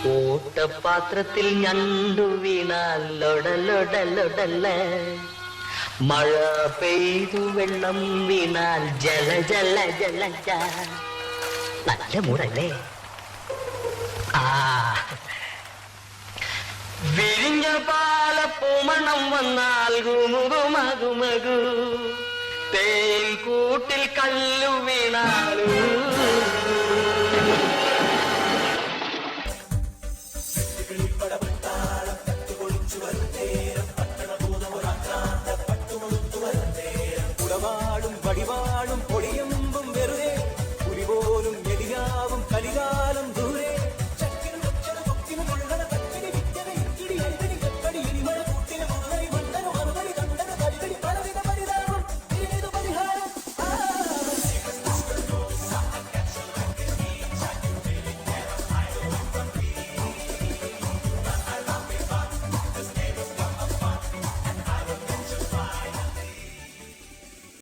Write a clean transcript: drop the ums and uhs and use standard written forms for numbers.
ഓട്ടപാത്രത്തിൽ ഞണ്ടു വീണാൽ ലൊടലൊടലൊടല്ല, മഴ പെയ്തു വെള്ളം വീണാൽ ജല ജല ജല. നല്ല മൂടല്ലേ? ആ വിരിഞ്ഞ പാലപ്പൂമണം വന്നാൽ ഗുമുകുമകുമകു, തേൻ കൂട്ടിൽ കല്ലു വീണാലു